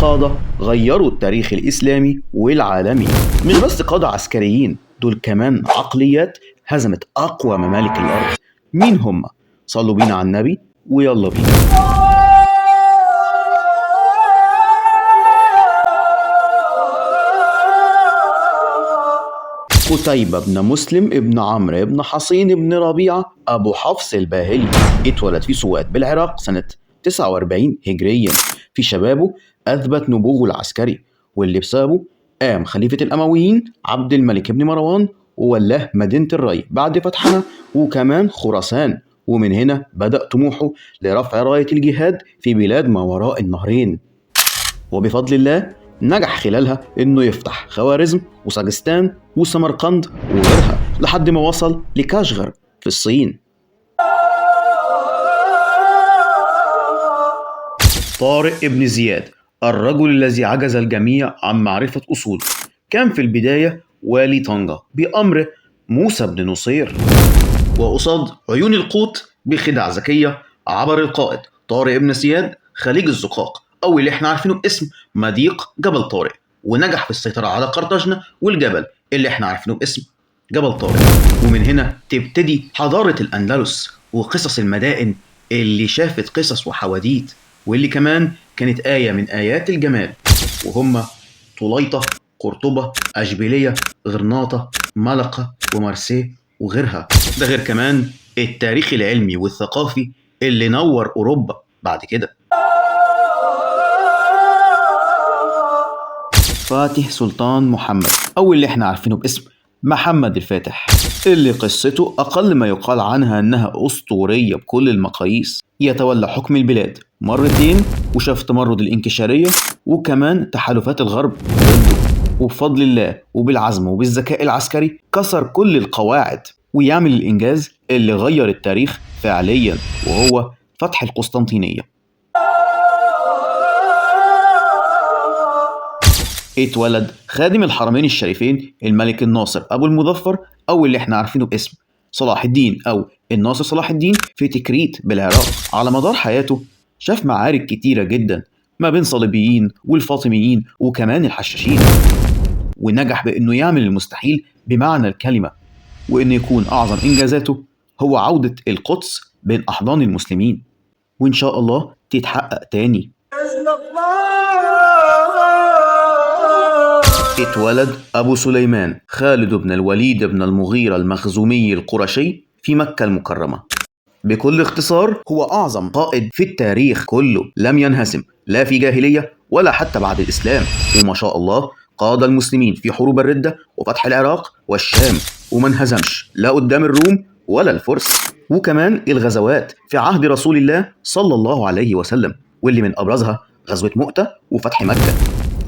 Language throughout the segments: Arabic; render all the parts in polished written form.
قادة غيروا التاريخ الإسلامي والعالمي. مش بس قادة عسكريين، دول كمان عقليات هزمت أقوى ممالك الأرض. مين هم؟ صلوا بينا على النبي ويلا بينا. قتيبة بن مسلم ابن عمرو ابن حصين ابن ربيعة أبو حفص الباهلي اتولد في سوات بالعراق سنة 49 هجريا. في شبابه أثبت نبوغه العسكري، واللي بسببه قام خليفة الأمويين عبد الملك بن مروان وولاه مدينة الري بعد فتحها وكمان خراسان. ومن هنا بدأ طموحه لرفع راية الجهاد في بلاد ما وراء النهرين، وبفضل الله نجح خلالها إنه يفتح خوارزم وسجستان وسمرقند وغيرها لحد ما وصل لكاشغر في الصين. طارق ابن زياد، الرجل الذي عجز الجميع عن معرفة أصوله، كان في البداية والي طنجة بأمر موسى بن نصير، وقصاد عيون القوط بخدع ذكية عبر القائد طارق بن زياد خليج الزقاق، أو اللي احنا عارفينه باسم مضيق جبل طارق، ونجح في السيطرة على قرطاجنة والجبل اللي احنا عارفينه باسم جبل طارق. ومن هنا تبتدي حضارة الأندلس وقصص المدائن اللي شافت قصص وحواديت، واللي كمان كانت آية من آيات الجمال، وهم طليطة، قرطبة، أشبيلية، غرناطة، ملقا ومارسيه وغيرها. ده غير كمان التاريخ العلمي والثقافي اللي نور أوروبا بعد كده. فاتح سلطان محمد، أو اللي احنا عارفينه باسم محمد الفاتح، اللي قصته أقل ما يقال عنها أنها أسطورية بكل المقاييس. يتولى حكم البلاد مرتين وشاف تمرد الانكشارية وكمان تحالفات الغرب ضده، وبفضل الله وبالعزم وبالذكاء العسكري كسر كل القواعد ويعمل الإنجاز اللي غير التاريخ فعليا، وهو فتح القسطنطينية. اتولد خادم الحرمين الشريفين الملك الناصر أبو المظفر، أو اللي احنا عارفينه باسم صلاح الدين أو الناصر صلاح الدين، في تكريت بالعراق. على مدار حياته شاف معارك كتيرة جدا ما بين صليبيين والفاطميين وكمان الحشاشين، ونجح بأنه يعمل المستحيل بمعنى الكلمة، وأن يكون أعظم إنجازاته هو عودة القدس بين أحضان المسلمين، وإن شاء الله تتحقق تاني. اتولد أبو سليمان خالد بن الوليد بن المغيرة المخزومي القرشي في مكة المكرمة. بكل اختصار هو أعظم قائد في التاريخ كله، لم ينهزم لا في جاهلية ولا حتى بعد الإسلام، وما شاء الله قاد المسلمين في حروب الردة وفتح العراق والشام، وما انهزمش لا قدام الروم ولا الفرس، وكمان الغزوات في عهد رسول الله صلى الله عليه وسلم، واللي من أبرزها غزوة مؤتة وفتح مكة.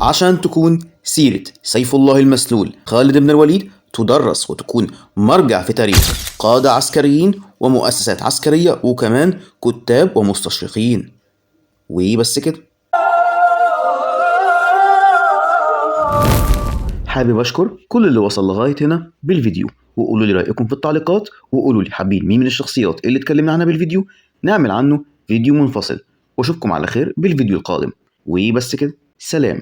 عشان تكون سيرة سيف الله المسلول خالد بن الوليد تدرس وتكون مرجع في تاريخ قادة عسكريين ومؤسسات عسكرية وكمان كتاب ومستشرقين. وبس كده. حابب أشكر كل اللي وصل لغاية هنا بالفيديو، وقولوا لي رأيكم في التعليقات، وقولوا لي حابين مين من الشخصيات اللي اتكلمنا عنها بالفيديو نعمل عنه فيديو منفصل، واشوفكم على خير بالفيديو القادم. وبس كده، سلام.